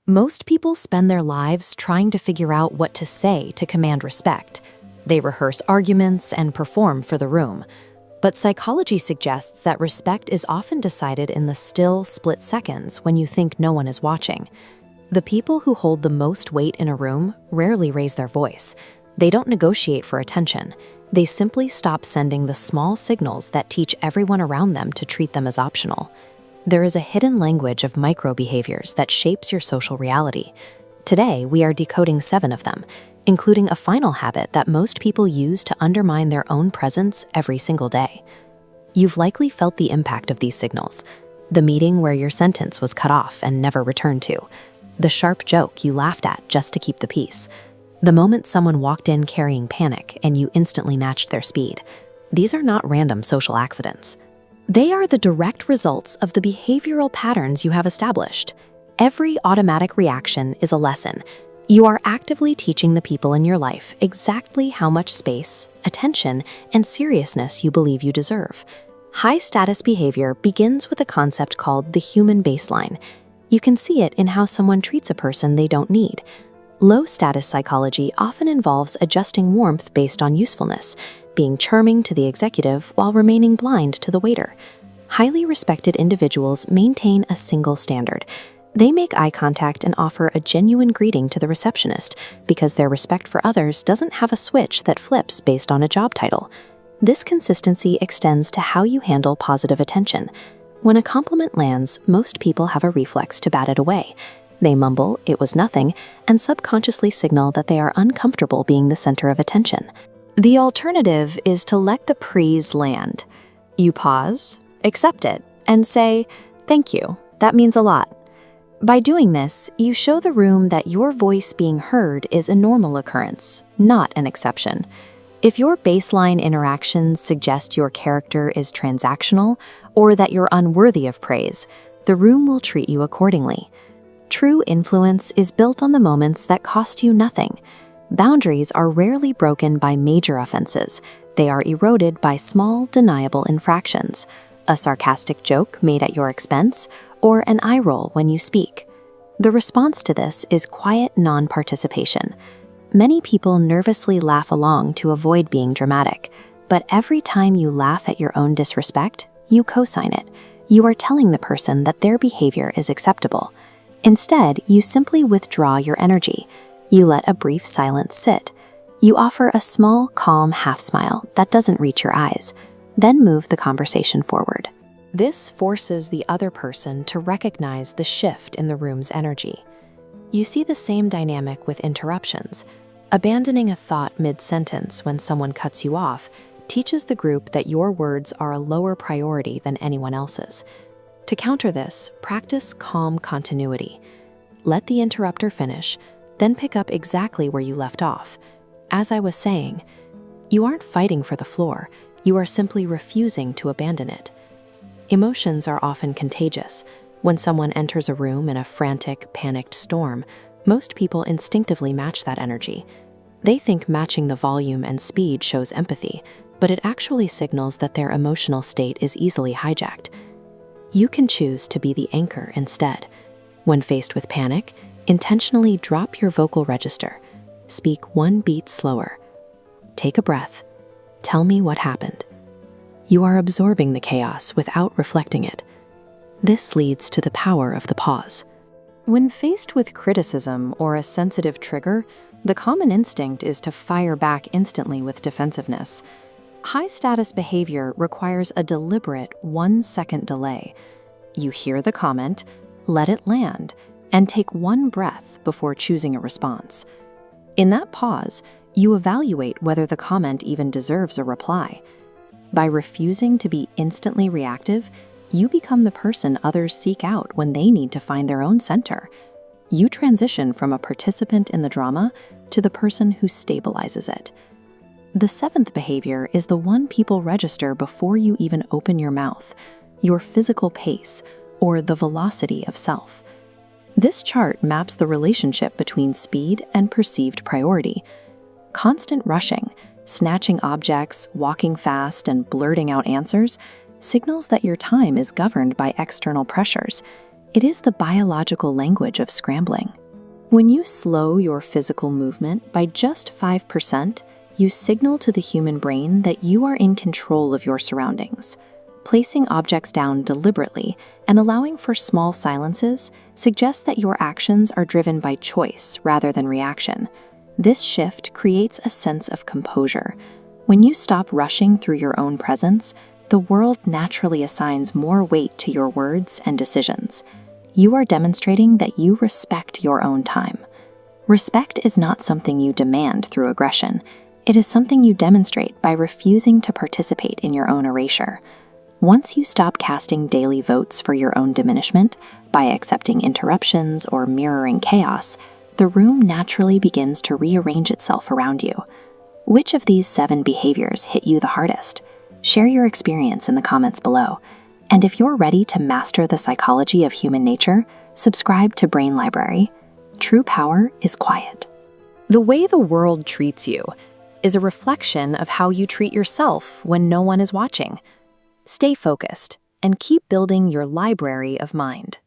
Most people spend their lives trying to figure out what to say to command respect. They rehearse arguments and perform for the room. But psychology suggests that respect is often decided in the still, split seconds when you think no one is watching. The people who hold the most weight in a room rarely raise their voice. They don't negotiate for attention. They simply stop sending the small signals that teach everyone around them to treat them as optional. There is a hidden language of micro-behaviors that shapes your social reality. Today, we are decoding 7 of them, including a final habit that most people use to undermine their own presence every single day. You've likely felt the impact of these signals. The meeting where your sentence was cut off and never returned to. The sharp joke you laughed at just to keep the peace. The moment someone walked in carrying panic and you instantly matched their speed. These are not random social accidents. They are the direct results of the behavioral patterns you have established. Every automatic reaction is a lesson. You are actively teaching the people in your life exactly how much space, attention, and seriousness you believe you deserve. High-status behavior begins with a concept called the human baseline. You can see it in how someone treats a person they don't need. Low-status psychology often involves adjusting warmth based on usefulness, being charming to the executive while remaining blind to the waiter. Highly respected individuals maintain a single standard. They make eye contact and offer a genuine greeting to the receptionist because their respect for others doesn't have a switch that flips based on a job title. This consistency extends to how you handle positive attention. When a compliment lands, most people have a reflex to bat it away. They mumble, "It was nothing," and subconsciously signal that they are uncomfortable being the center of attention. The alternative is to let the praise land. You pause, accept it, and say, "Thank you, that means a lot." By doing this, you show the room that your voice being heard is a normal occurrence, not an exception. If your baseline interactions suggest your character is transactional or that you're unworthy of praise, the room will treat you accordingly. True influence is built on the moments that cost you nothing. Boundaries are rarely broken by major offenses. They are eroded by small, deniable infractions. A sarcastic joke made at your expense, or an eye roll when you speak. The response to this is quiet non-participation. Many people nervously laugh along to avoid being dramatic, but every time you laugh at your own disrespect, you co-sign it. You are telling the person that their behavior is acceptable. Instead, you simply withdraw your energy. You let a brief silence sit. You offer a small, calm half-smile that doesn't reach your eyes, then move the conversation forward. This forces the other person to recognize the shift in the room's energy. You see the same dynamic with interruptions. Abandoning a thought mid-sentence when someone cuts you off teaches the group that your words are a lower priority than anyone else's. To counter this, practice calm continuity. Let the interrupter finish, then pick up exactly where you left off. As I was saying, you aren't fighting for the floor, you are simply refusing to abandon it. Emotions are often contagious. When someone enters a room in a frantic, panicked storm, most people instinctively match that energy. They think matching the volume and speed shows empathy, but it actually signals that their emotional state is easily hijacked. You can choose to be the anchor instead. When faced with panic, intentionally drop your vocal register. Speak 1 beat slower. Take a breath. Tell me what happened. You are absorbing the chaos without reflecting it. This leads to the power of the pause. When faced with criticism or a sensitive trigger, the common instinct is to fire back instantly with defensiveness. High-status behavior requires a deliberate 1-second delay. You hear the comment, let it land, and take 1 breath before choosing a response. In that pause, you evaluate whether the comment even deserves a reply. By refusing to be instantly reactive, you become the person others seek out when they need to find their own center. You transition from a participant in the drama to the person who stabilizes it. The 7th behavior is the one people register before you even open your mouth, your physical pace, or the velocity of self. This chart maps the relationship between speed and perceived priority. Constant rushing, snatching objects, walking fast, and blurting out answers signals that your time is governed by external pressures. It is the biological language of scrambling. When you slow your physical movement by just 5%, you signal to the human brain that you are in control of your surroundings. Placing objects down deliberately and allowing for small silences suggests that your actions are driven by choice rather than reaction. This shift creates a sense of composure. When you stop rushing through your own presence, the world naturally assigns more weight to your words and decisions. You are demonstrating that you respect your own time. Respect is not something you demand through aggression. It is something you demonstrate by refusing to participate in your own erasure. Once you stop casting daily votes for your own diminishment by accepting interruptions or mirroring chaos, the room naturally begins to rearrange itself around you. Which of these 7 behaviors hit you the hardest? Share your experience in the comments below. And if you're ready to master the psychology of human nature, subscribe to Brain Library. True power is quiet. The way the world treats you is a reflection of how you treat yourself when no one is watching. Stay focused and keep building your library of mind.